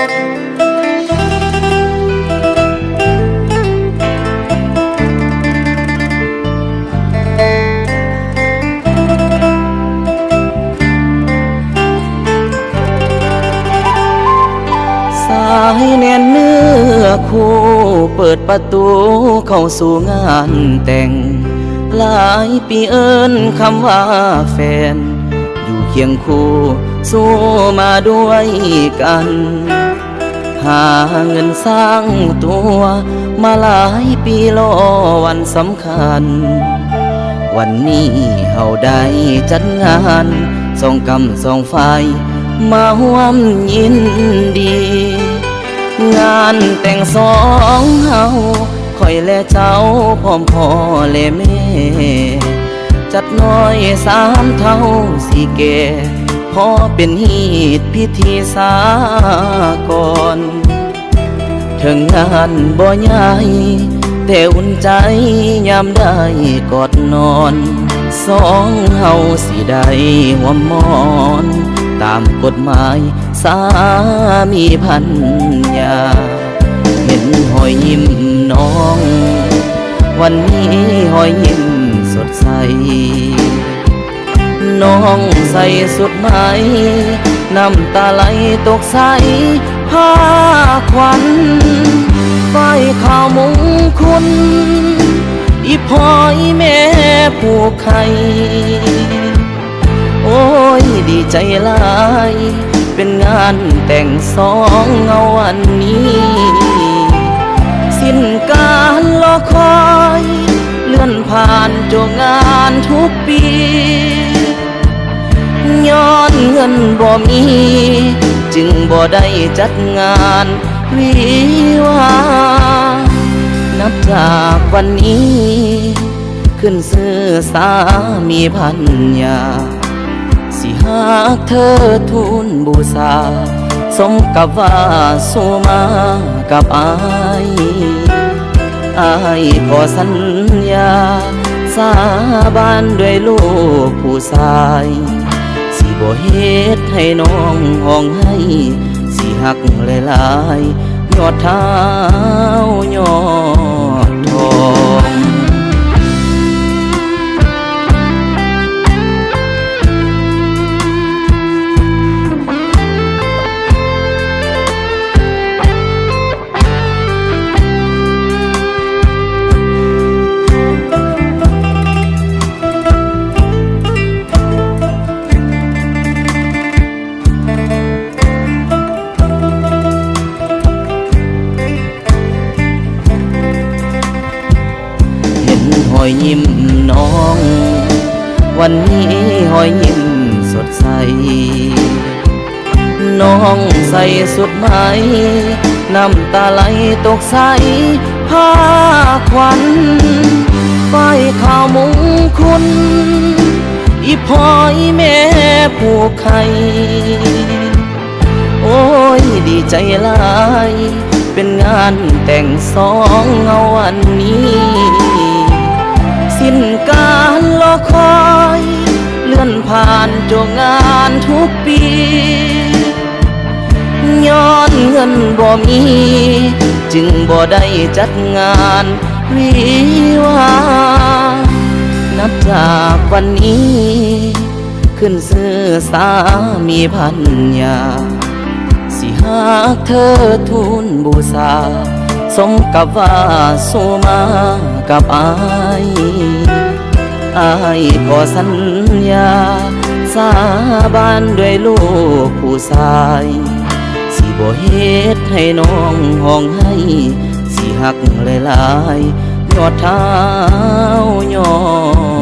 สายแน่นเนื้อคู่เปิดประตูเข้าสู่งานแต่งหลายปีเอิ้นคำว่าแฟนอยู่เคียงคู่สู้มาด้วยกันหาเงินสร้างตัวมาหลายปีรอวันสำคัญวันนี้เฮาได้จัดงานสองกำสองฝ่ายมาร่วมยินดีงานแต่งสองเฮาคอยและเจ้าพร้อมพ่อและแม่จัดน้อยสามเท่าสี่แก่พอเป็นฮีตพิธีสากลถึงงานบ่ใหญ่แต่อุ่นใจยามได้กอดนอนสองเฮาสิได้หัวมอนตามกฎหมายสามีพันยาเห็นหอยยิ้มน้องวันนี้หอยยิ้มสดใสน้องใส่สุดไหมน้ำตาไหลตกใสผ้าขวัญฝ้ายข้าวมุงคุณอีพ่อยแม่ผูกไข่โอ้ยดีใจหลายเป็นงานแต่งสองเงาวันนี้สิ้นการรอคอยเลื่อนผ่านจงงานทุกปีย้อนเงินบ่มีจึงบ่ได้จัดงานวิวานับจากวันนี้ขึ้นซื้อสามีพันยาสิหากเธอทูลบูชาสมกับว่าสู้มากับอายขอสัญญาสาบานด้วยลูกผู้ชายสิบ่เฮ็ดให้น้องห้องให้สิหักหลายๆยอดเท้ายอดทองหอยยิ้มน้องวันนี้หอยยิ้มสดใสน้องใส่สุดไหมน้ำตาไหลตกใสผ้าขวัญฝ้ายข้าวมุงคุณอีพ่อยแม่ผูกไข่โอ้ยดีใจหลายเป็นงานแต่งสองเงาวันนี้สิ้นการรอคอยเลื่อนผ่านจงงานทุกปีย้อนเงินบ่มีจึงบ่ได้จัดงานวิวานับจากวันนี้ขึ้นซื้อสามีพันยาสิหากเธอทูลบูชาสมกับว่าสู้มากับอายขอสัญญาสาบานด้วยลูกผู้ชายสิบ่เฮ็ดให้น้องห้องให้สิหักหลายๆยอดเท้ายอด